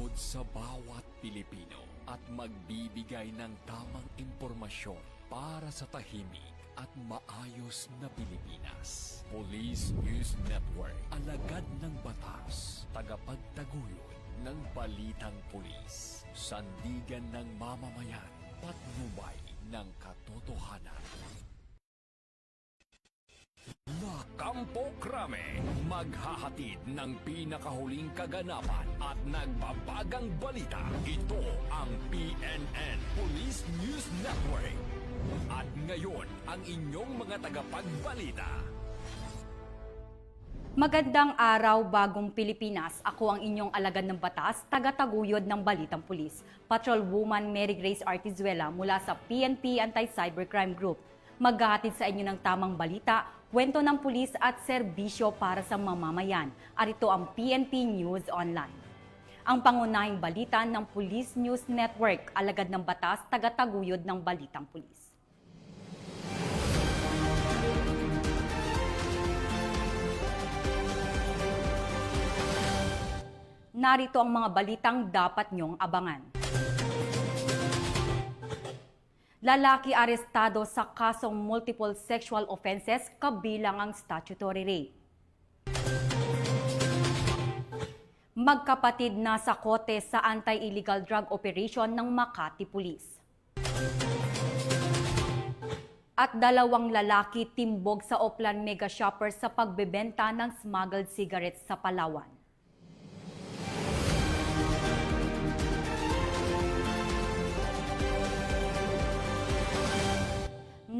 lingkod sa bawat Pilipino at magbibigay ng tamang impormasyon para sa tahimik at maayos na Pilipinas. Police News Network, alagad ng batas, tagapagtaguyod ng balitang pulis, sandigan ng mamamayan, patnubay ng katotohanan. La Campo Crame, maghahatid ng pinakahuling kaganapan at nagbabagang balita. Ito ang PNN Police News Network. At ngayon, ang inyong mga tagapagbalita. Magandang araw, bagong Pilipinas. Ako ang inyong alagad ng batas, taga-taguyod ng Balitang Pulis, Patrolwoman Mary Grace Artizuela mula sa PNP Anti-Cybercrime Group. Maghahatid sa inyo ng tamang balita, kwento ng pulis at serbisyo para sa mamamayan. Arito ang PNP News Online. Ang pangunahing balita ng Police News Network, alagad ng batas, taga-taguyod ng Balitang Pulis. Narito ang mga balitang dapat niyong abangan. Lalaki arestado sa kasong multiple sexual offenses kabilang ang statutory rape. Magkapatid na sa kote sa anti-illegal drug operation ng Makati Police. At dalawang lalaki timbog sa Oplan Mega Shopper sa pagbebenta ng smuggled cigarettes sa Palawan.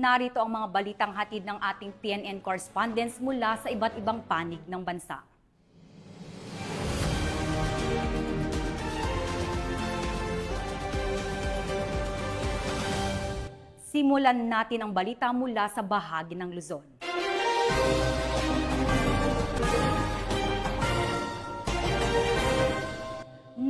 Narito ang mga balitang hatid ng ating PNN correspondents mula sa iba't ibang panig ng bansa. Simulan natin ang balita mula sa bahagi ng Luzon.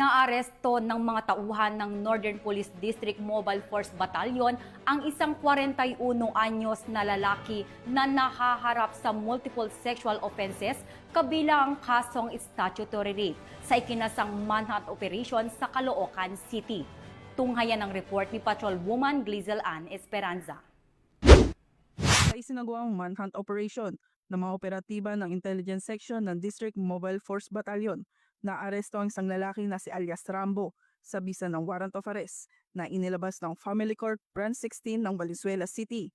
Naaresto ng mga tauhan ng Northern Police District Mobile Force Battalion ang isang 41 anyos na lalaki na nahaharap sa multiple sexual offenses kabilang ang kasong statutory rape sa ikinasang manhunt operation sa Caloocan City. Tunghayan ang report ni Patrolwoman Glizel Ann Esperanza. Sa isinagawang manhunt operation ng mga operatiba ng Intelligence Section ng District Mobile Force Battalion, naaresto ang isang lalaki na si alias Rambo sa bisa ng warrant of arrest na inilabas ng Family Court Branch 16 ng Valenzuela City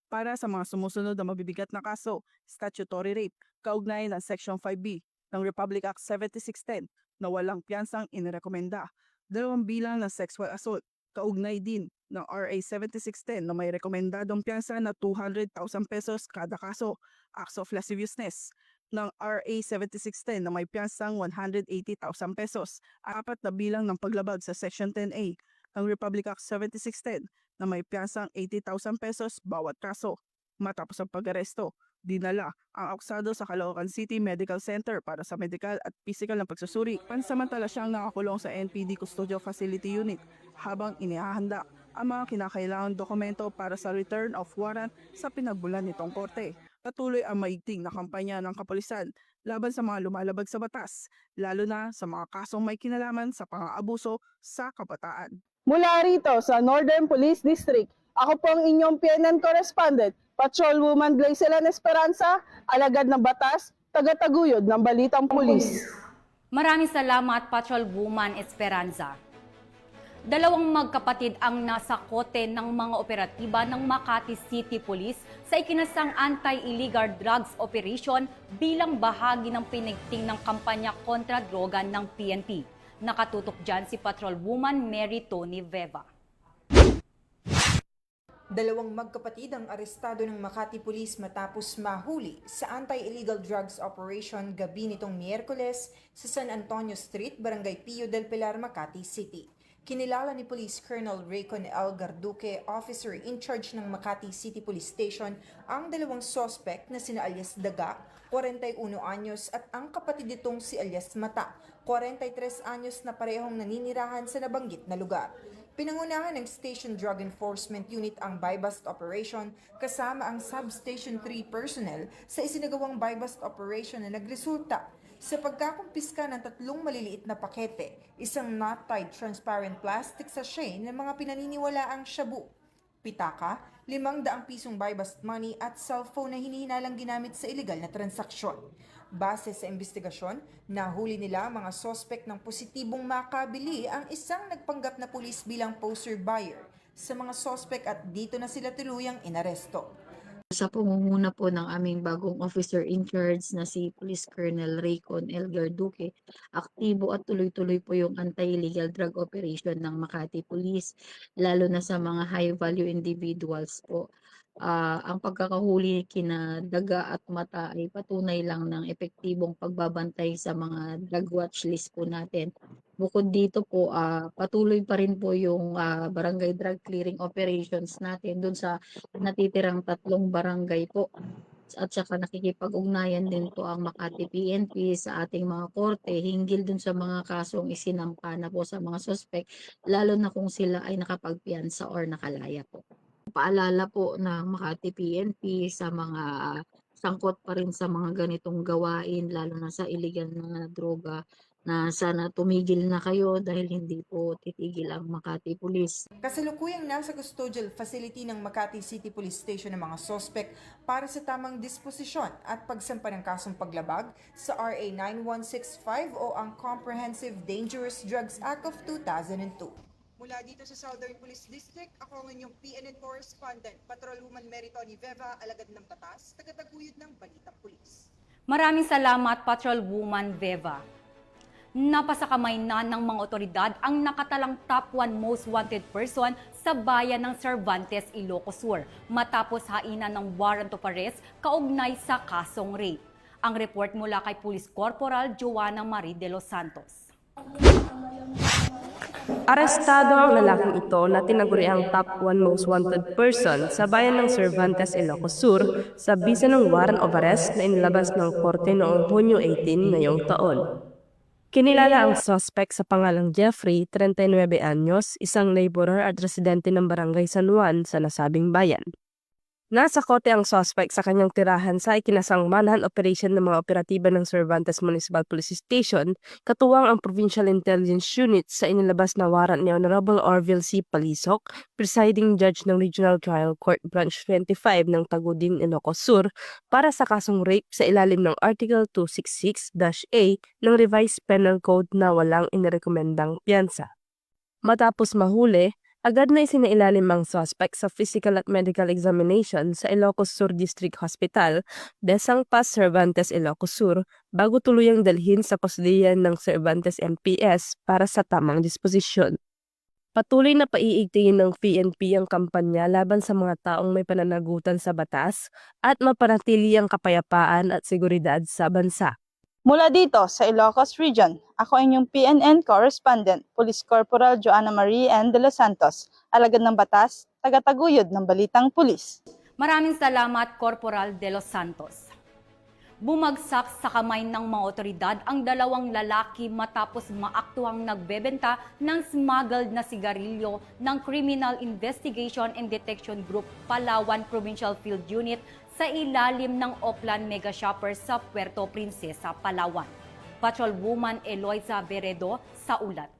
para sa mga sumusunod na mabibigat na kaso, statutory rape, kaugnay ng Section 5B ng Republic Act 7610 na walang piyansang inirekomenda, 2 bilang ng sexual assault, kaugnay din ng RA 7610 na may rekomendadong piyansa na 200,000 pesos kada kaso, acts of lasciviousness, ng RA 7610 na may piyansang 180,000 pesos, 4 na bilang ng paglabag sa Section 10A ng Republic Act 7610 na may piyansang 80,000 pesos bawat kaso. Matapos ang pag-aresto, dinala ang akusado sa Caloocan City Medical Center para sa medical at physical na pagsusuri. Pansamantala siyang nakakulong sa NPD Custodio Facility Unit habang inihahanda ang mga kinakailangang dokumento para sa return of warrant sa pinagbulan nitong korte. Patuloy ang maigting na kampanya ng kapulisan laban sa mga lumalabag sa batas, lalo na sa mga kasong may kinalaman sa pang-aabuso sa kabataan. Mula rito sa Northern Police District, ako po ang inyong PNN correspondent, Patrolwoman Glizel Ann Esperanza, alagad ng batas, taga-taguyod ng Balitang Pulis. Maraming salamat, Patrolwoman Esperanza. Dalawang magkapatid ang nasa kote ng mga operatiba ng Makati City Police sa ikinasang anti-illegal drugs operation bilang bahagi ng pinigting ng kampanya kontra droga ng PNP. Nakatutok dyan si Patrolwoman Mary Tony Veva. Dalawang magkapatid ang arestado ng Makati Police matapos mahuli sa anti-illegal drugs operation gabi nitong Miyerkules sa San Antonio Street, Barangay Pio del Pilar, Makati City. Kinilala ni Police Colonel Raycon L. Garduque, officer in charge ng Makati City Police Station, ang dalawang suspect na sina alias Daga, 41 anyos, at ang kapatid nitong si alias Mata, 43 anyos, na parehong naninirahan sa nabanggit na lugar. Pinangunahan ng Station Drug Enforcement Unit ang buy-bust operation kasama ang Substation 3 personnel sa isinagawang buy-bust operation na nagresulta Sa pagkakumpiska ng 3 maliliit na pakete, isang knot-tied transparent plastic sachet ng mga pinaniniwalaang shabu, pitaka, 500 pisong buy-bust money at cellphone na hinihinalang ginamit sa iligal na transaksyon. Base sa investigasyon, nahuli nila ang mga sospek ng positibong makabili ang isang nagpanggap na pulis bilang poster buyer sa mga sospek at dito na sila tuluyang inaresto. Sa pangunguna po ng aming bagong officer in charge na si Police Colonel Raycon Elgar Duque, aktibo at tuloy-tuloy po yung anti-illegal drug operation ng Makati Police, lalo na sa mga high-value individuals po. Ang pagkakahuli kina Daga at Mata ay patunay lang ng epektibong pagbabantay sa mga drug watch list po natin. Bukod dito po, patuloy pa rin po yung barangay drug clearing operations natin dun sa natitirang 3 barangay po. At saka nakikipag-ugnayan din po ang Makati PNP sa ating mga korte hinggil dun sa mga kasong isinampa na po sa mga suspect, lalo na kung sila ay nakapagpiyansa or nakalaya po. Paalala po ng Makati PNP sa mga sangkot pa rin sa mga ganitong gawain, lalo na sa illegal na droga, na sana tumigil na kayo dahil hindi po titigil ang Makati Police. Kasalukuyang nasa custodial facility ng Makati City Police Station ng mga sospek para sa tamang disposisyon at pagsampa ng kasong paglabag sa RA 9165 o ang Comprehensive Dangerous Drugs Act of 2002. Mula dito sa Southern Police District, ako ang inyong PNN correspondent, Patrolwoman Meritoni Veva, alagad ng batas, tagataguyod ng Balitang Pulis. Maraming salamat, Patrolwoman Veva. Napasakamay na ng mga otoridad ang nakatalang top 1 most wanted person sa bayan ng Cervantes, Ilocos Sur matapos hainan ng warrant of arrest kaugnay sa kasong rape. Ang report mula kay Police Corporal Joanna Marie de los Santos. Arestado ang lalaking ito na tinaguriang top 1 most wanted person sa bayan ng Cervantes, Ilocos Sur sa bisa ng warrant of arrest na inilabas ng korte noong Hunyo 18 ngayong taon. Kinilala ang suspect sa pangalang Jeffrey, 39 anyos, isang laborer at residente ng Barangay San Juan sa nasabing bayan. Nasa kote ang suspect sa kanyang tirahan sa ikinasangmanahan operation ng mga operatiba ng Cervantes Municipal Police Station, katuwang ang Provincial Intelligence Unit sa inilabas na warrant ni Honorable Orville C. Palisok, Presiding Judge ng Regional Trial Court Branch 25 ng Tagudin, Ilocos Sur, para sa kasong rape sa ilalim ng Article 266-A ng Revised Penal Code na walang inirekomendang piyansa. Matapos mahuli, agad na isinailalim ang suspect sa physical at medical examination sa Ilocos Sur District Hospital, Besang Pas, Cervantes, Ilocos Sur, bago tuluyang dalhin sa kusdiyan ng Cervantes MPS para sa tamang disposisyon. Patuloy na paiigtingin ng PNP ang kampanya laban sa mga taong may pananagutan sa batas at mapanatili ang kapayapaan at seguridad sa bansa. Mula dito sa Ilocos Region, ako inyong PNN correspondent, Police Corporal Joanna Marie N. de los Santos, alagad ng batas, tagataguyod ng Balitang Pulis. Maraming salamat, Corporal de los Santos. Bumagsak sa kamay ng mga otoridad ang 2 lalaki matapos maaktuhang nagbebenta ng smuggled na sigarilyo ng Criminal Investigation and Detection Group Palawan Provincial Field Unit sa ilalim ng Oplan Mega Shopper sa Puerto Princesa, Palawan. Patrolwoman Eloisa Veredo sa ulat.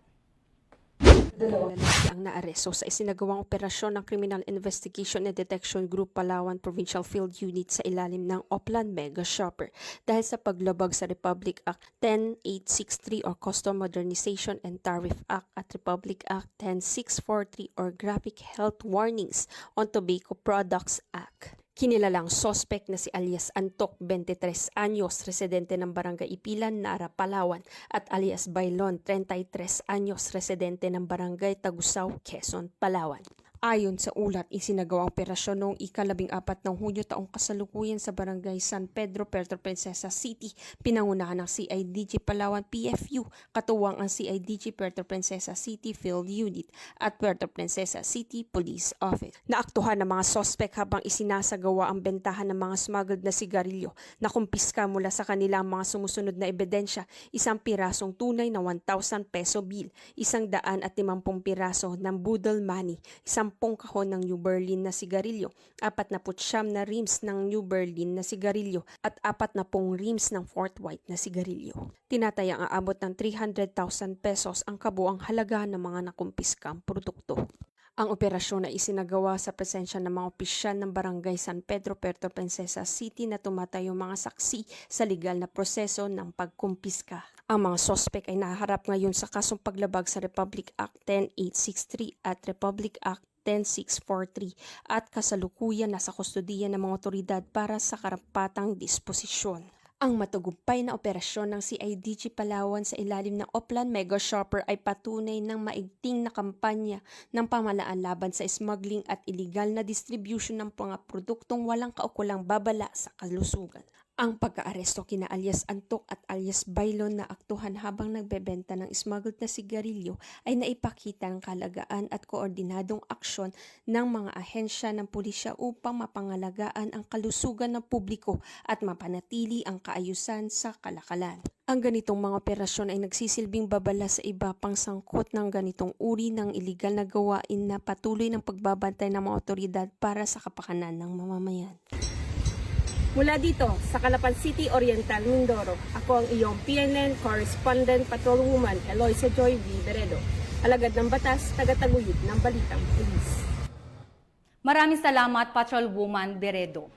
2 lalaki ang naaresto sa isinagawang operasyon ng Criminal Investigation and Detection Group Palawan Provincial Field Unit sa ilalim ng Oplan Mega Shopper dahil sa paglabag sa Republic Act 10863 or Custom Modernization and Tariff Act at Republic Act 10643 or Graphic Health Warnings on Tobacco Products Act. Kinilalang sospek na si alias Antok, 23 anyos, residente ng Barangay Ipilan, Nara, Palawan, at alias Bailon, 33 anyos, residente ng Barangay Tagusaw, Quezon, Palawan. Ayon sa ulat, isinagawa ang operasyon noong ika-14 ng Hunyo taong kasalukuyan sa Barangay San Pedro, Puerto Princesa City, pinangunahan ng CIDG Palawan PFU, katuwang ang CIDG Puerto Princesa City Field Unit at Puerto Princesa City Police Office. Naaktuhan ng mga sospek habang isinasagawa ang bentahan ng mga smuggled na sigarilyo na kumpiska mula sa kanilang mga sumusunod na ebidensya, 1 pirasong tunay na 1,000 peso bill, 150 piraso ng budol money, 10 kahon ng New Berlin na sigarilyo, 49 na rims ng New Berlin na sigarilyo at 40 rims ng Fort White na sigarilyo. Tinatayang aabot ng 300,000 pesos ang kabuang halaga ng mga nakumpiskang produkto. Ang operasyon ay isinagawa sa presensya ng mga opisyal ng Barangay San Pedro, Puerto Princesa City na tumatayong mga saksi sa legal na proseso ng pagkumpiska. Ang mga sospek ay naharap ngayon sa kasong paglabag sa Republic Act 10863 at Republic Act 10643 at kasalukuyan nasa kustodiya ng mga otoridad para sa karapatang disposisyon. Ang matagumpay na operasyon ng CIDG Palawan sa ilalim ng Oplan Mega Shopper ay patunay ng maigting na kampanya ng pamahalaan laban sa smuggling at illegal na distribution ng mga produktong walang kaukulang babala sa kalusugan. Ang pagkaaresto kina alias Antok at alias Bailon na aktuhan habang nagbebenta ng smuggled na sigarilyo ay naipakita ng kalagaan at koordinadong aksyon ng mga ahensya ng pulisya upang mapangalagaan ang kalusugan ng publiko at mapanatili ang kaayusan sa kalakalan. Ang ganitong mga operasyon ay nagsisilbing babala sa iba pang sangkot ng ganitong uri ng iligal na gawain na patuloy ng pagbabantay ng mga otoridad para sa kapakanan ng mamamayan. Mula dito sa Calapan City Oriental, Mindoro, ako ang iyong PNN Correspondent Patrolwoman Eloisa Joy V. Beredo, alagad ng batas, tagataguyod ng Balitang Pulis. Maraming salamat, Patrolwoman Beredo.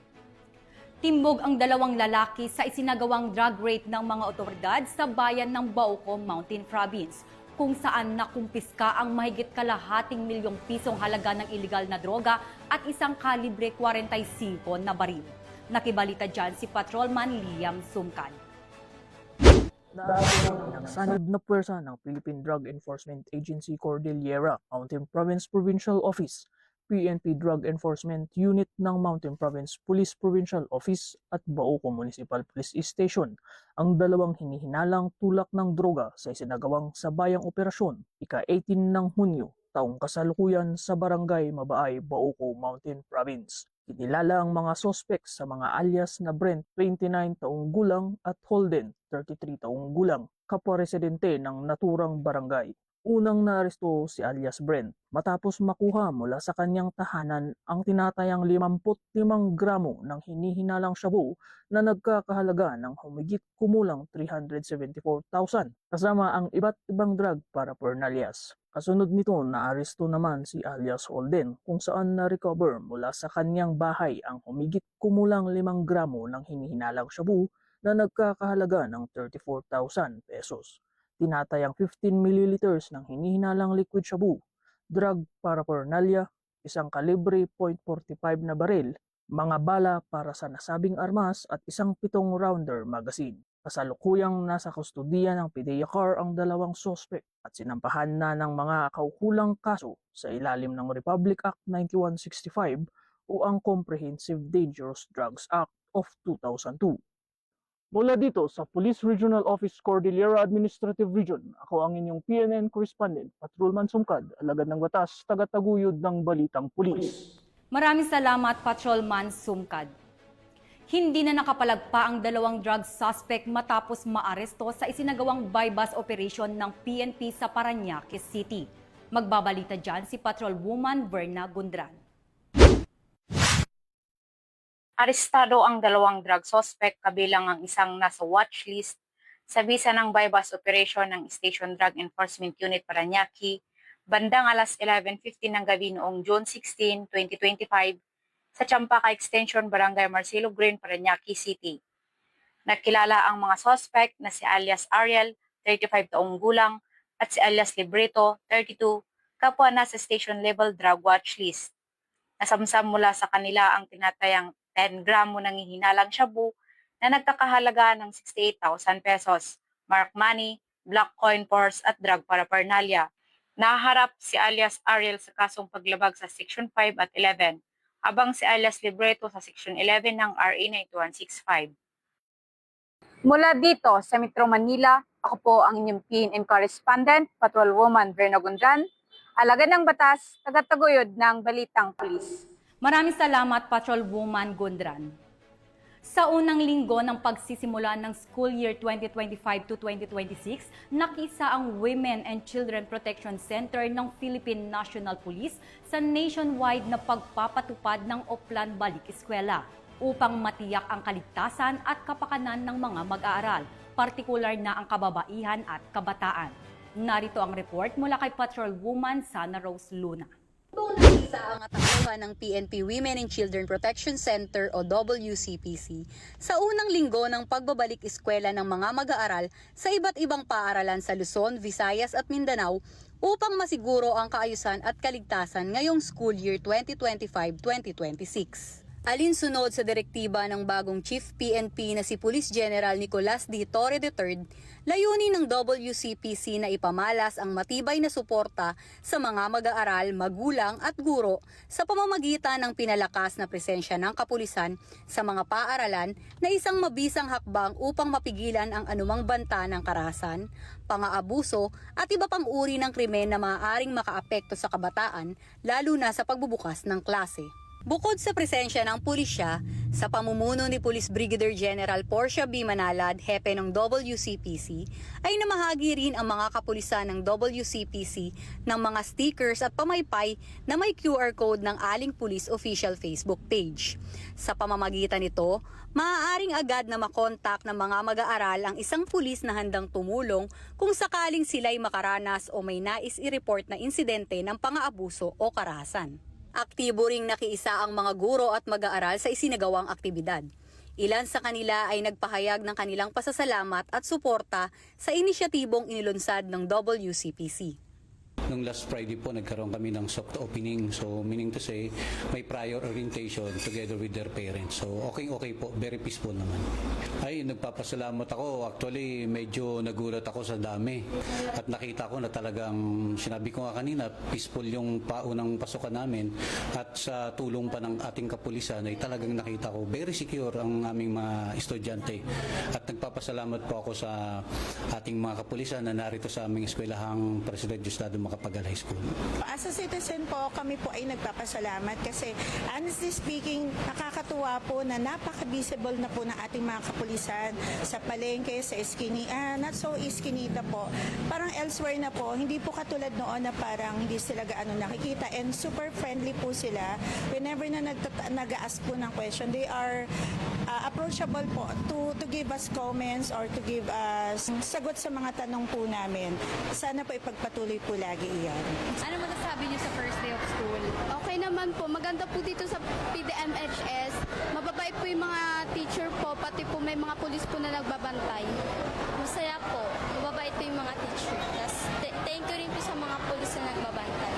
Timbog ang 2 lalaki sa isinagawang drug raid ng mga otoridad sa bayan ng Bauco, Mountain Province, kung saan nakumpiska ang mahigit kalahating milyong pisong halaga ng iligal na droga at isang kalibre 45 na baril. Nakibalita dyan si Patrolman Liam Sumkan. Nagsanib na puwersa ng Philippine Drug Enforcement Agency Cordillera Mountain Province Provincial Office, PNP Drug Enforcement Unit ng Mountain Province Police Provincial Office at Bauco Municipal Police Station ang 2 hinihinalang tulak ng droga sa isinagawang sabayang operasyon ika-18 ng Hunyo taong kasalukuyan sa Barangay Mabaay, Bauco Mountain Province. Kinilala ang mga sospek sa mga alias na Brent, 29 taong gulang at Holden, 33 taong gulang, kapwa residente ng naturang barangay. Unang naaresto si alias Brent matapos makuha mula sa kanyang tahanan ang tinatayang 55 gramo ng hinihinalang shabu na nagkakahalaga ng humigit kumulang 374,000 kasama ang iba't ibang drug paraphernalias. Kasunod nito, naaresto naman si alias Holden kung saan na-recover mula sa kanyang bahay ang humigit kumulang 5 gramo ng hinihinalang shabu na nagkakahalaga ng 34,000 pesos. Tinatayang 15 milliliters ng hinihinalang liquid shabu, drug paraphernalia, isang kalibre .45 na baril, mga bala para sa nasabing armas at isang 7-rounder magazine. Kasalukuyang nasa kustudiya ng PDEA CAR ang 2 sospek at sinampahan na ng mga kaukulang kaso sa ilalim ng Republic Act 9165 o ang Comprehensive Dangerous Drugs Act of 2002. Mula dito sa Police Regional Office Cordillera Administrative Region, ako ang inyong PNN Correspondent, Patrolman Sumkad, alagad ng batas, tagataguyod ng Balitang Pulis. Maraming salamat, Patrolman Sumkad. Hindi na nakapalagpa ang 2 drug suspect matapos maaresto sa isinagawang bypass operation ng PNP sa Parañaque City. Magbabalita dyan si Patrolwoman Verna Gundran. Arestado ang 2 drug suspect kabilang ang isang nasa watchlist sa bisa ng bypass operation ng Station Drug Enforcement Unit Parañaque bandang alas 11:15 ng gabi noong June 16, 2025 sa Champaca Extension, Barangay Marcelo Green, Parañaque City. Nakilala ang mga suspect na si alias Ariel, 35 taong gulang, at si alias Libreto, 32, kapwa nasa station level drug watchlist. Nasamsam mula sa kanila ang tinatayang 10 gramo ng hihinalang shabu na nagkakahalaga ng 68,000 pesos, mark money, black coin purse at drug paraphernalia. Naharap si alias Ariel sa kasong paglabag sa Section 5 at 11, habang si alias Libreto sa Section 11 ng RA 9165. Mula dito sa Metro Manila, ako po ang inyong PNN Correspondent, Patrolwoman Verna Gundran, alagad ng batas, tagataguyod ng Balitang Pulis. Maraming salamat, Patrolwoman Gundran. Sa unang linggo ng pagsisimula ng school year 2025 to 2026, nakiisa ang Women and Children Protection Center ng Philippine National Police sa nationwide na pagpapatupad ng Oplan Balik Eskwela upang matiyak ang kaligtasan at kapakanan ng mga mag-aaral, partikular na ang kababaihan at kabataan. Narito ang report mula kay Patrolwoman Sana Rose Luna. Nakisa ang tauhan ng PNP Women and Children Protection Center o WCPC sa unang linggo ng pagbabalik eskwela ng mga mag-aaral sa iba't ibang paaralan sa Luzon, Visayas at Mindanao upang masiguro ang kaayusan at kaligtasan ngayong school year 2025-2026. Alinsunod sa direktiba ng bagong Chief PNP na si Police General Nicolas D. Torre III, layunin ng WCPC na ipamalas ang matibay na suporta sa mga mag-aaral, magulang at guro sa pamamagitan ng pinalakas na presensya ng kapulisan sa mga paaralan na isang mabisang hakbang upang mapigilan ang anumang banta ng karahasan, pang-aabuso at iba pang uri ng krimen na maaaring makaapekto sa kabataan, lalo na sa pagbubukas ng klase. Bukod sa presensya ng pulisya, sa pamumuno ni Police Brigadier General Portia B. Manalad, hepe ng WCPC, ay namahagi rin ang mga kapulisan ng WCPC ng mga stickers at pamaypay na may QR code ng Aling Police official Facebook page. Sa pamamagitan nito, maaaring agad na makontak ng mga mag-aaral ang isang pulis na handang tumulong kung sakaling sila'y makaranas o may nais i-report na insidente ng pang-aabuso o karahasan. Aktibo ring nakiisa ang mga guro at mag-aaral sa isinagawang aktibidad. Ilan sa kanila ay nagpahayag ng kanilang pasasalamat at suporta sa inisyatibong inilunsad ng WCPC. Nung last Friday po, nagkaroon kami ng soft opening. So, meaning to say, may prior orientation together with their parents. So, okay po. Very peaceful naman. Ay, nagpapasalamat ako. Actually, medyo nagulat ako sa dami. At nakita ko na talagang, sinabi ko nga kanina, peaceful yung paunang pasukan namin. At sa tulong pa ng ating kapulisan, ay talagang nakita ko, very secure ang aming mga estudyante. At nagpapasalamat po ako sa ating mga kapulisan na narito sa aming eskwelahang President Diosdado Macapagal High School. As a citizen po, kami po ay nagpapasalamat kasi honestly speaking, nakakatuwa po na napaka-visible na po ng ating mga kapulisan sa palengke, sa not so iskinita po. Parang elsewhere na po, hindi po katulad noon na parang hindi sila gaano nakikita and super friendly po sila. Whenever na nag-ask po ng question, they are approachable po to give us comments or to give us sagot sa mga tanong po namin. Sana po ipagpatuloy po lagi iyan. Ano mo nasabi niyo sa first day of school? Okay naman po. Maganda po dito sa PDMHS. Mababait po yung mga teacher po, pati po may mga pulis po na nagbabantay. Masaya po. Mababait po yung mga teacher. Thank you rin po sa mga pulis na nagbabantay.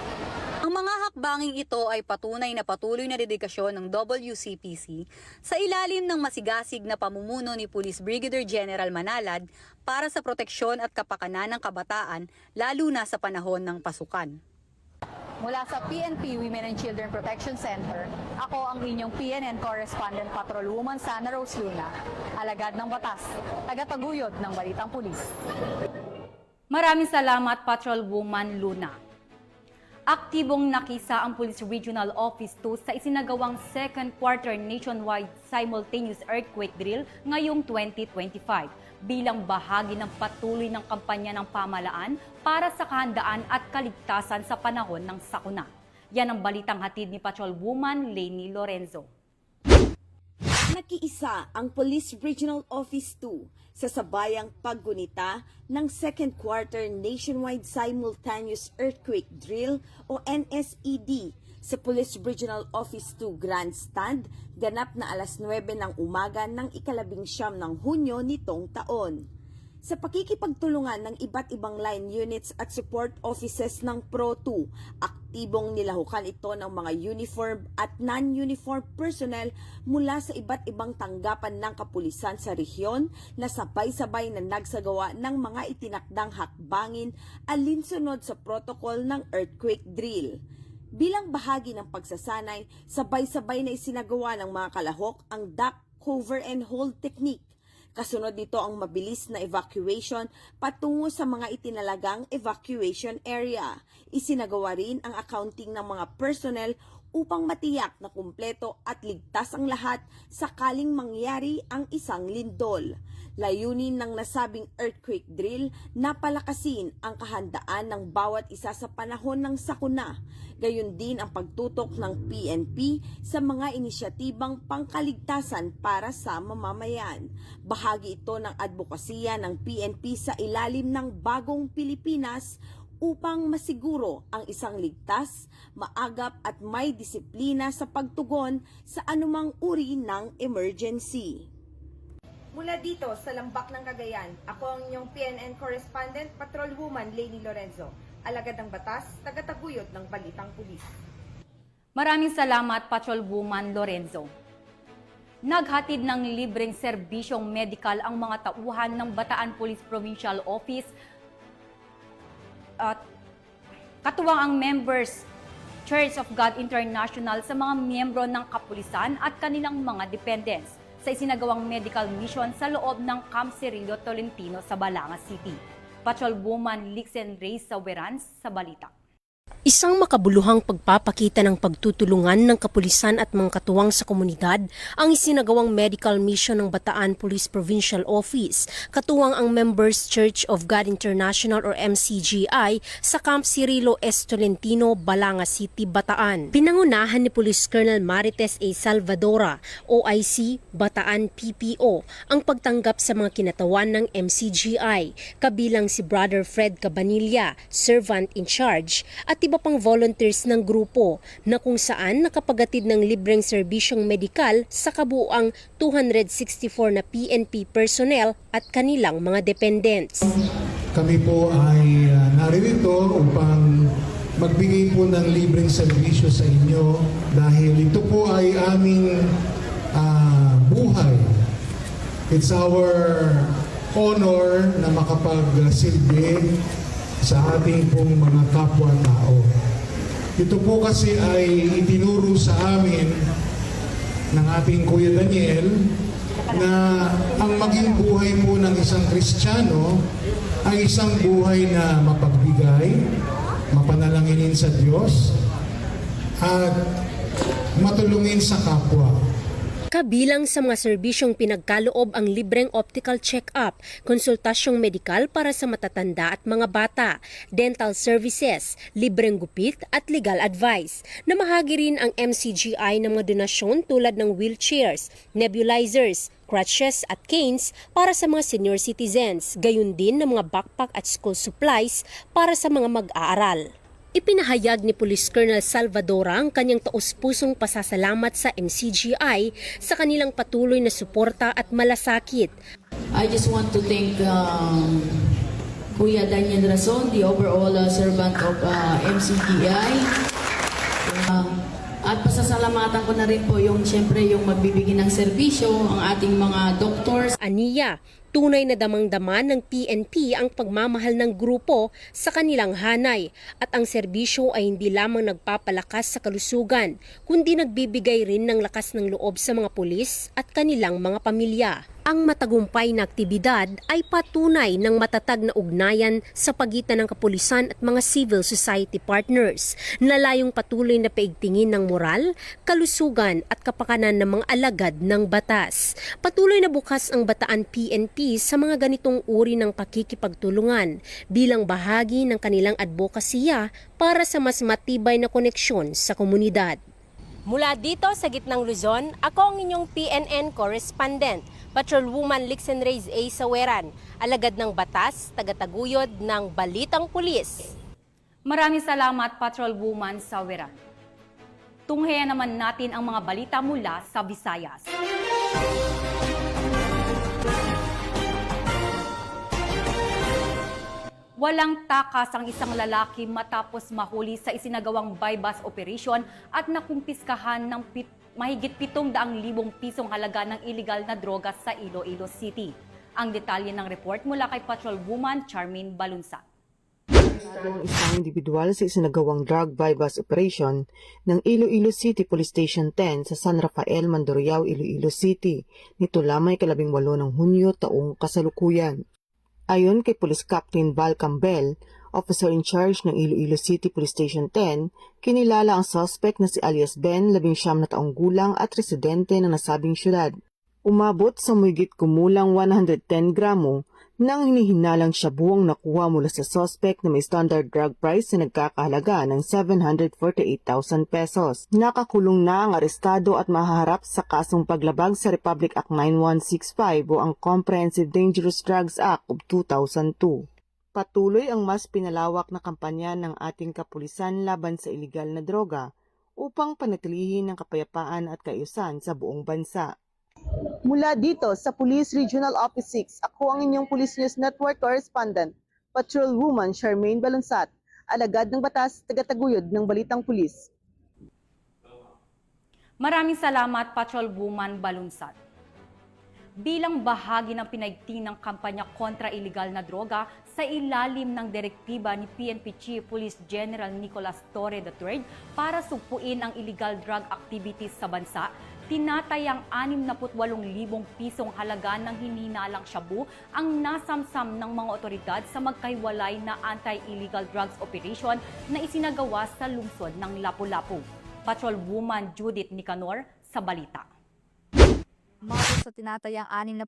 Ang mga hakbanging ito ay patunay na patuloy na dedikasyon ng WCPC sa ilalim ng masigasig na pamumuno ni Police Brigadier General Manalad para sa proteksyon at kapakanan ng kabataan, lalo na sa panahon ng pasukan. Mula sa PNP Women and Children Protection Center, ako ang inyong PNN Correspondent Patrolwoman Sana Rose Luna, alagad ng batas, tagataguyod ng Balitang Pulis. Maraming salamat, Patrolwoman Luna. Aktibong nakisa ang Police Regional Office 2 sa isinagawang second quarter nationwide simultaneous earthquake drill ngayong 2025 bilang bahagi ng patuloy ng kampanya ng pamahalaan para sa kahandaan at kaligtasan sa panahon ng sakuna. Yan ang balitang hatid ni Patrolwoman Lainey Lorenzo. Nakiisa ang Police Regional Office 2 sa sabayang paggunita ng second quarter nationwide simultaneous earthquake drill o NSED sa Police Regional Office 2 Grandstand ganap na alas 9 ng umaga ng ika-19 ng Hunyo nitong taon. Sa pakikipagtulungan ng iba't ibang line units at support offices ng Pro2, aktibong nilahukan ito ng mga uniform at non-uniform personnel mula sa iba't ibang tanggapan ng kapulisan sa rehiyon na sabay-sabay na nagsagawa ng mga itinakdang hakbangin alinsunod sa protocol ng earthquake drill. Bilang bahagi ng pagsasanay, sabay-sabay na isinagawa ng mga kalahok ang duck, cover and hold technique. Kasunod nito ang mabilis na evacuation patungo sa mga itinalagang evacuation area. Isinagawa rin ang accounting ng mga personnel upang matiyak na kumpleto at ligtas ang lahat sakaling mangyari ang isang lindol. Layunin ng nasabing earthquake drill na palakasin ang kahandaan ng bawat isa sa panahon ng sakuna. Gayon din ang pagtutok ng PNP sa mga inisyatibang pangkaligtasan para sa mamamayan. Bahagi ito ng advokasya ng PNP sa ilalim ng Bagong Pilipinas upang masiguro ang isang ligtas, maagap at may disiplina sa pagtugon sa anumang uri ng emergency. Mula dito sa Lambak ng Cagayan, ako ang inyong PNN correspondent, Patrolwoman Lainey Lorenzo, alagad ng batas, tagataguyod ng Balitang Pulis. Maraming salamat, Patrolwoman Lorenzo. Naghatid ng libreng serbisyong medikal ang mga tauhan ng Bataan Police Provincial Office at katuwang ang members Church of God International sa mga miyembro ng kapulisan at kanilang mga dependents sa isinagawang medical mission sa loob ng Camp Cirillo Tolentino sa Balanga City. Patrolwoman Lixen Reyes Saweran sa balita. Isang makabuluhang pagpapakita ng pagtutulungan ng kapulisan at mga katuwang sa komunidad ang isinagawang medical mission ng Bataan Police Provincial Office, katuwang ang Members Church of God International or MCGI sa Camp Cirillo S. Tolentino, Balanga City, Bataan. Pinangunahan ni Police Colonel Marites A. Salvadora, OIC, Bataan PPO, ang pagtanggap sa mga kinatawan ng MCGI, kabilang si Brother Fred Cabanilla, Servant in Charge, at iba pang volunteers ng grupo na kung saan nakapagatid ng libreng serbisyong medikal sa kabuuang 264 na PNP personnel at kanilang mga dependents. Kami po ay naririto upang magbigay po ng libreng serbisyo sa inyo dahil ito po ay aming buhay. It's our honor na makapagsilbi sa ating pong mga kapwa-tao. Ito po kasi ay itinuro sa amin ng ating Kuya Daniel na ang maging buhay po ng isang Kristiyano ay isang buhay na mapagbigay, mapanalanginin sa Diyos, at matulungin sa kapwa. Kabilang sa mga serbisyong pinagkaloob ang libreng optical check-up, konsultasyong medikal para sa matatanda at mga bata, dental services, libreng gupit at legal advice. Namahagi rin ang MCGI ng mga donasyon tulad ng wheelchairs, nebulizers, crutches at canes para sa mga senior citizens, gayon din ng mga backpack at school supplies para sa mga mag-aaral. Ipinahayag ni Police Colonel Salvadora ang kanyang taus-pusong pasasalamat sa MCGI sa kanilang patuloy na suporta at malasakit. I just want to thank Kuya Daniel Rason, the overall servant of MCGI. At pasasalamatan ko na rin po yung siyempre yung magbibigay ng serbisyo, ang ating mga doctors. Aniya, tunay na damang-dama ng PNP ang pagmamahal ng grupo sa kanilang hanay at ang serbisyo ay hindi lamang nagpapalakas sa kalusugan, kundi nagbibigay rin ng lakas ng loob sa mga pulis at kanilang mga pamilya. Ang matagumpay na aktibidad ay patunay ng matatag na ugnayan sa pagitan ng kapulisan at mga civil society partners na layong patuloy na paigtingin ng moral, kalusugan at kapakanan ng mga alagad ng batas. Patuloy na bukas ang Bataan PNP sa mga ganitong uri ng pakikipagtulungan bilang bahagi ng kanilang advokasya para sa mas matibay na koneksyon sa komunidad. Mula dito sa gitnang Luzon, ako ang inyong PNN correspondent, Patrolwoman Lixen Reyes A. Saweran, alagad ng batas, tagataguyod ng Balitang Pulis. Maraming salamat, Patrolwoman Saweran. Tunghayan naman natin ang mga balita mula sa Visayas. Walang takas ang isang lalaki matapos mahuli sa isinagawang bypass operation at nakumpiskahan ng mahigit 700,000 pisong halaga ng iligal na drogas sa Iloilo City. Ang detalye ng report mula kay Patrolwoman Charmaine Balunsa. Ang isang individual sa isinagawang drug bypass operation ng Iloilo City Police Station 10 sa San Rafael, Mandurriao, Iloilo City nito lamang 18 ng Hunyo taong kasalukuyan. Ayon kay Police Captain Val Campbell, Officer in charge ng Iloilo City Police Station 10, kinilala ang suspect na si alias Ben, 19 na taong gulang at residente ng nasabing syudad. Umabot sa mahigit kumulang 110 gramo nang hinihinalang shabu ang nakuha mula sa suspect na may standard drug price na nagkakahalaga ng 748,000 pesos. Nakakulong na ang arestado at mahaharap sa kasong paglabag sa Republic Act 9165 o ang Comprehensive Dangerous Drugs Act of 2002. Patuloy ang mas pinalawak na kampanya ng ating kapulisan laban sa iligal na droga upang panatilihin ang kapayapaan at kaayusan sa buong bansa. Mula dito sa Police Regional Office 6, ako ang inyong Police News Network Correspondent, Patrolwoman Charmaine Balunsat, alagad ng batas, tagataguyod ng Balitang Pulis. Maraming salamat, Patrolwoman Balunsat. Bilang bahagi ng pinaigtinang kampanya kontra iligal na droga sa ilalim ng direktiba ni PNP Chief Police General Nicolas Torre III para sugpuin ang illegal drug activities sa bansa, tinatayang 68,000 pisong halaga ng hinihinalang shabu ang nasamsam ng mga otoridad sa magkahiwalay na anti-illegal drugs operation na isinagawa sa lungsod ng Lapu-Lapu. Patrolwoman Judith Nicanor sa balita. Umabot sa tinatayang 68,000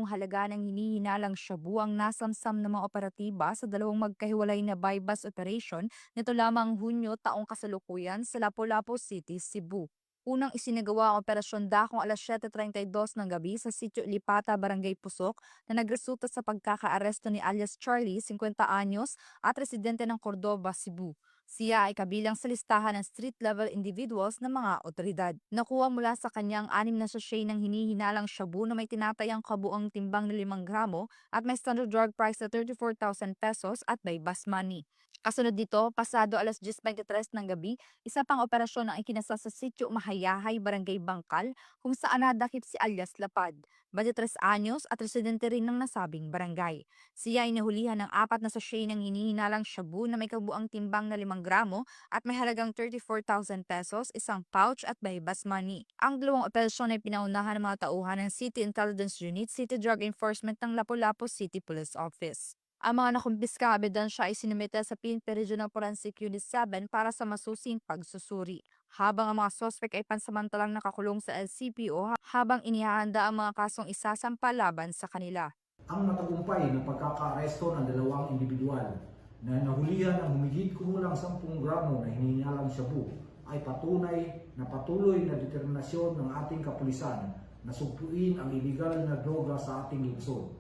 halaga ng hinihinalang shabu ang nasamsam ng mga operatiba sa dalawang magkahiwalay na buy-bust operation nito lamang Hunyo taong kasalukuyan sa Lapu-Lapu City, Cebu. Unang isinagawa ang operasyon dakong alas 7:32 ng gabi sa Sitio Lipata, Barangay Pusok na nagresulta sa pagkakaaresto ni alias Charlie, 50 anyos at residente ng Cordoba, Cebu. Siya ay kabilang sa listahan ng street-level individuals ng mga otoridad. Nakuha mula sa kanyang 6 na sachet ng hinihinalang shabu na may tinatayang kabuang timbang na 5 gramo at may standard drug price na 34,000 pesos at may bus money. Kasunod dito, pasado alas 10:23 ng gabi, isa pang operasyon ang ikinasa sa Sitio Mahayahay, Barangay Bangkal, kung saan nadakip si alias Lapad, 23 anyos at residente rin ng nasabing barangay. Siya ay nahulihan ng 4 na sachet ng hinihinalang shabu na may kabuang timbang na 5 gramo at may halagang 34,000 pesos, isang pouch at may bus money. Ang dalawang operasyon ay pinaunahan ng mga tauhan ng City Intelligence Unit, City Drug Enforcement ng Lapu-Lapu City Police Office. Ang mga nakumpiskang ebidensya ay sinumite sa PNP Regional Forensic Unit 7 para sa masusing pagsusuri, habang ang mga sospek ay pansamantalang nakakulong sa LCPO habang inihahanda ang mga kasong isasampa laban sa kanila. Ang matagumpay na pagkakaaresto ng dalawang individual na nahulihan ng humigit kumulang 10 gramo na hinihinalang shabu ay patunay na patuloy na determinasyon ng ating kapulisan na sugpuin ang iligal na droga sa ating lungsod.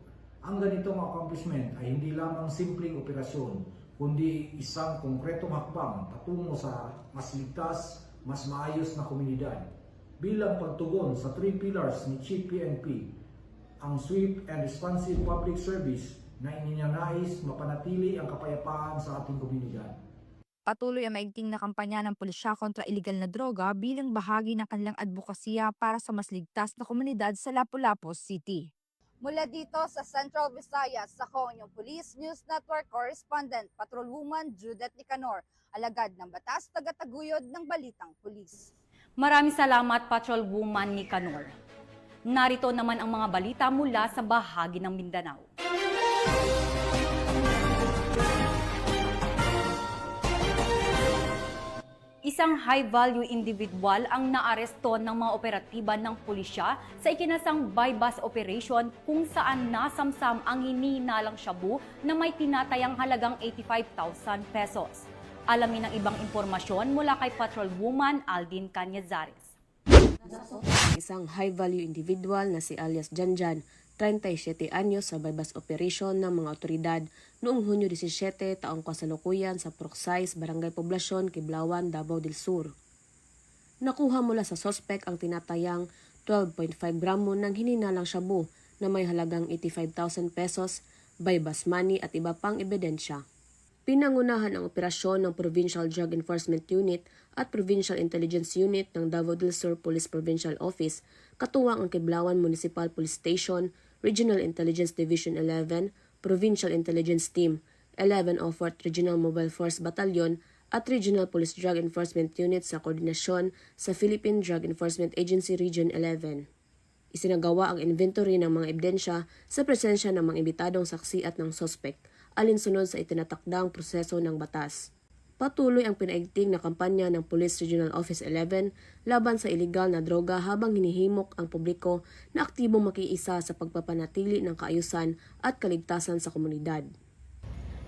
Ang ganitong accomplishment ay hindi lamang simpleng operasyon, kundi isang konkretong hakbang patungo sa mas ligtas, mas maayos na komunidad. Bilang pagtugon sa 3 pillars ni Chief PNP, ang swift and responsive public service na ininanais mapanatili ang kapayapaan sa ating komunidad. Patuloy ang maigting na kampanya ng pulisya kontra iligal na droga bilang bahagi ng kanilang advokasya para sa mas ligtas na komunidad sa Lapu-Lapu City. Mula dito sa Central Visayas, ako ang inyong Police News Network Correspondent, Patrolwoman Judith Nicanor, alagad ng batas, tagataguyod ng Balitang Pulis. Maraming salamat, Patrolwoman Nicanor. Narito naman ang mga balita mula sa bahagi ng Mindanao. Isang high-value individual ang naaresto ng mga operatiba ng pulisya sa ikinasang buy-bust operation kung saan nasamsam ang hinihinalang shabu na may tinatayang halagang 85,000 pesos. Alamin ang ibang impormasyon mula kay Patrolwoman Aldin Canyazares. Isang high-value individual na si alias Janjan, 37 anyos sa buy-bust operation ng mga otoridad noong Hunyo 17 taong kasalukuyan sa Proxais, Barangay Poblasyon, Kiblawan, Davao del Sur. Nakuha mula sa sospek ang tinatayang 12.5 gramo ng hinihinalang shabu na may halagang 85,000 pesos, buy-bust money at iba pang ebidensya. Pinangunahan ang operasyon ng Provincial Drug Enforcement Unit at Provincial Intelligence Unit ng Davao del Sur Police Provincial Office, katuwang ang Kiblawan Municipal Police Station, Regional Intelligence Division 11, Provincial Intelligence Team, 11 of 4th Regional Mobile Force Battalion at Regional Police Drug Enforcement Unit sa koordinasyon sa Philippine Drug Enforcement Agency Region 11. Isinagawa ang inventory ng mga ebidensya sa presensya ng mga imbitadong saksi at ng sospek. alinsunod sa itinatakdang proseso ng batas. Patuloy ang pinaigting na kampanya ng Police Regional Office 11 laban sa iligal na droga habang hinihimok ang publiko na aktibong makiisa sa pagpapanatili ng kaayusan at kaligtasan sa komunidad.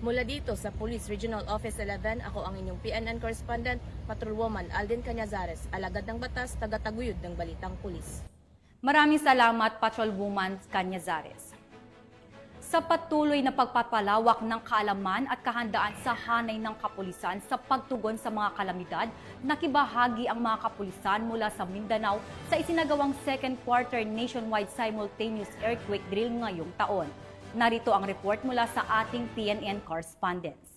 Mula dito sa Police Regional Office 11, ako ang inyong PNN correspondent, Patrolwoman Alden Cañazares, alagad ng batas, tagataguyod ng balitang pulis. Maraming salamat, Patrolwoman Cañazares. Sa patuloy na pagpapalawak ng kaalaman at kahandaan sa hanay ng kapulisan sa pagtugon sa mga kalamidad, nakibahagi ang mga kapulisan mula sa Mindanao sa isinagawang second quarter nationwide simultaneous earthquake drill ngayong taon. Narito ang report mula sa ating PNN correspondents.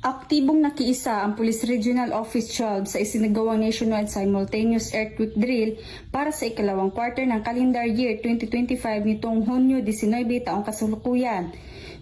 Aktibong nakiisa ang Police Regional Office 12 sa isinagawang nationwide simultaneous earthquake drill para sa ikalawang quarter ng calendar year 2025 nitong Hunyo 19 taong kasalukuyan.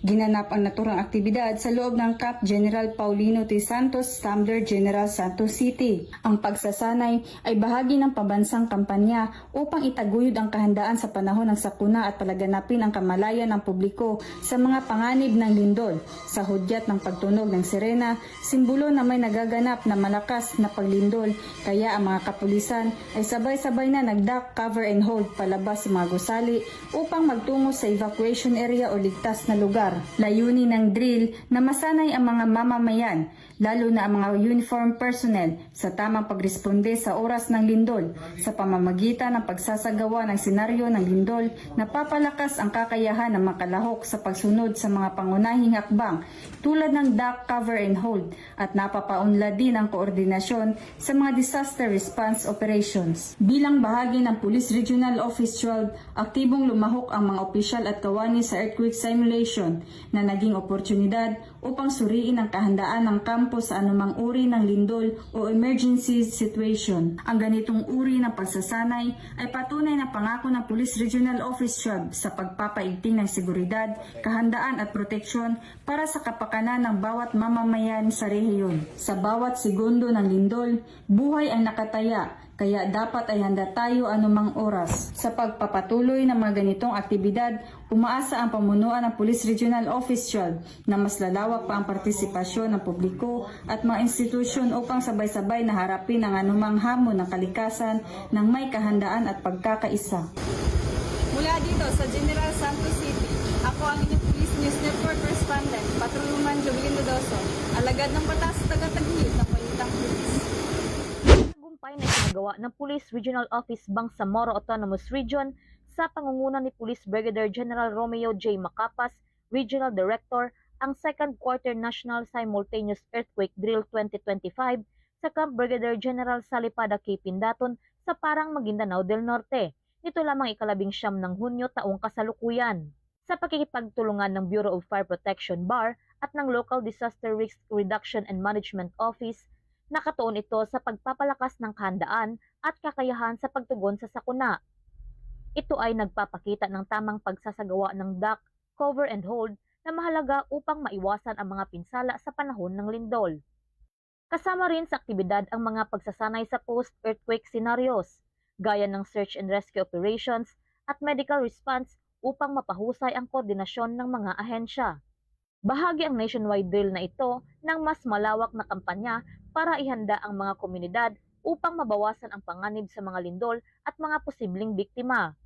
Ginanap ang naturang aktibidad sa loob ng Camp General Paulino T. Santos, Tumbler General Santos City. Ang pagsasanay ay bahagi ng pambansang kampanya upang itaguyod ang kahandaan sa panahon ng sakuna at palaganapin ang kamalayan ng publiko sa mga panganib ng lindol. Sa hudyat ng pagtunog ng sirena, simbolo na may nagaganap na malakas na paglindol, kaya ang mga kapulisan ay sabay-sabay na nag-duck, cover and hold palabas sa mga gusali upang magtungo sa evacuation area o ligtas na lugar. Layunin ng drill na masanay ang mga mamamayan, lalo na ang mga uniform personnel sa tamang pagresponde sa oras ng lindol sa pamamagitan ng pagsasagawa ng senaryo ng lindol na papalakas ang kakayahan ng makalahok sa pagsunod sa mga pangunahing hakbang tulad ng duck, cover and hold at napapaunlad din ang koordinasyon sa mga disaster response operations. Bilang bahagi ng Police Regional Office 12, aktibong lumahok ang mga opisyal at kawani sa earthquake simulation na naging oportunidad upang suriin ang kahandaan ng kampo sa anumang uri ng lindol o emergency situation. Ang ganitong uri ng pagsasanay ay patunay na pangako ng Police Regional Office 12 sa pagpapaigting ng seguridad, kahandaan at proteksyon para sa kapakanan ng bawat mamamayan sa rehiyon. Sa bawat segundo ng lindol, buhay ang nakataya, kaya dapat ay handa tayo anumang oras. Sa pagpapatuloy ng mga ganitong aktibidad, umaasa ang pamunuan ng Police Regional Office 12 na mas lalawak pa ang partisipasyon ng publiko at mga institusyon upang sabay-sabay na harapin ang anumang hamon ng kalikasan ng may kahandaan at pagkakaisa. Mula dito sa General Santos City, ako ang inyong Police News Network correspondent, Patrolwoman Jovelyn Dodoso, alagad ng batas, tagataguyod ng balitang pulis. Tagumpay na isinagawa ng Police Regional Office Bangsamoro Autonomous Region sa pangunguna ni Police Brigadier General Romeo J. Macapas, Regional Director, ang Second Quarter National Simultaneous Earthquake Drill 2025 sa Camp Brigadier General Salipada K. Pindaton sa Parang, Maguindanao del Norte. Nito lamang ika-19 ng Hunyo taong kasalukuyan. Sa pakikipagtulungan ng Bureau of Fire Protection BAR at ng Local Disaster Risk Reduction and Management Office, nakatuon ito sa pagpapalakas ng kahandaan at kakayahan sa pagtugon sa sakuna. Ito ay nagpapakita ng tamang pagsasagawa ng duck, cover and hold na mahalaga upang maiwasan ang mga pinsala sa panahon ng lindol. Kasama rin sa aktibidad ang mga pagsasanay sa post-earthquake scenarios, gaya ng search and rescue operations at medical response upang mapahusay ang koordinasyon ng mga ahensya. Bahagi ang nationwide drill na ito ng mas malawak na kampanya para ihanda ang mga komunidad upang mabawasan ang panganib sa mga lindol at mga posibleng biktima.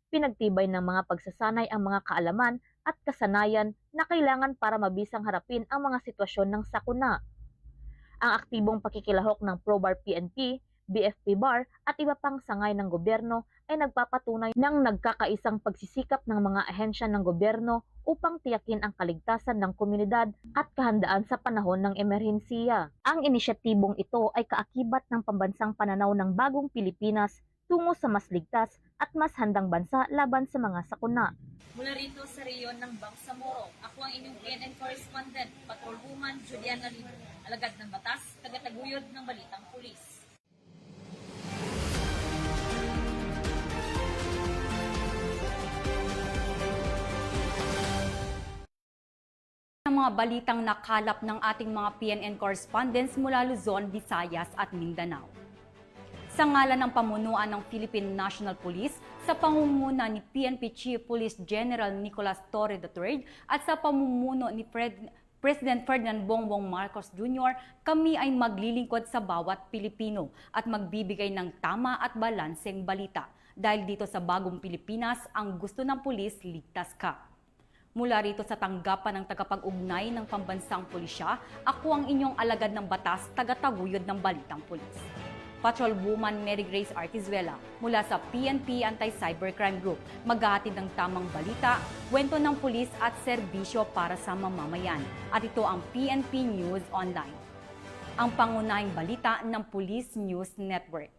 Pinagtibay ng mga pagsasanay ang mga kaalaman at kasanayan na kailangan para mabisang harapin ang mga sitwasyon ng sakuna. Ang aktibong pakikilahok ng ProBAR PNP, BFP BAR at iba pang sangay ng gobyerno ay nagpapatunay ng nagkakaisang pagsisikap ng mga ahensya ng gobyerno upang tiyakin ang kaligtasan ng komunidad at kahandaan sa panahon ng emerhensiya. Ang inisyatibong ito ay kaakibat ng pambansang pananaw ng bagong Pilipinas tungo sa mas ligtas at mas handang bansa laban sa mga sakuna. Mula rito sa reyon ng Bangsamoro, ako ang inyong PNN correspondent, Patrolwoman Juliana Lino, alagad ng batas, tagataguyod ng balitang pulis. Ang mga balitang nakalap ng ating mga PNN correspondents mula Luzon, Visayas at Mindanao. sa ngalan ng pamunuan ng Philippine National Police, sa pangunguna ni PNP Chief Police General Nicolas Torre III at sa pamumuno ni President Ferdinand Bongbong Marcos Jr., kami ay maglilingkod sa bawat Pilipino at magbibigay ng tama at balanseng balita. Dahil dito sa bagong Pilipinas, ang gusto ng pulis, ligtas ka. Mula rito sa tanggapan ng tagapag-ugnay ng pambansang pulisya, ako ang inyong alagad ng batas, tagataguyod ng balitang pulis. Patrolwoman Mary Grace Artizuela mula sa PNP Anti-Cybercrime Group, maghahatid ng tamang balita, kwento ng pulis at serbisyo para sa mamamayan. At ito ang PNP News Online, ang pangunahing balita ng Police News Network.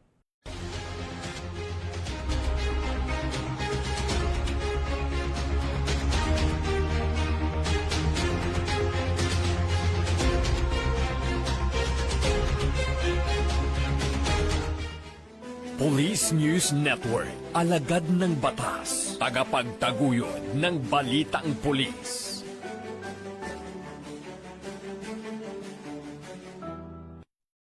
Police News Network, alagad ng batas, tagapagtaguyod ng balitang pulis.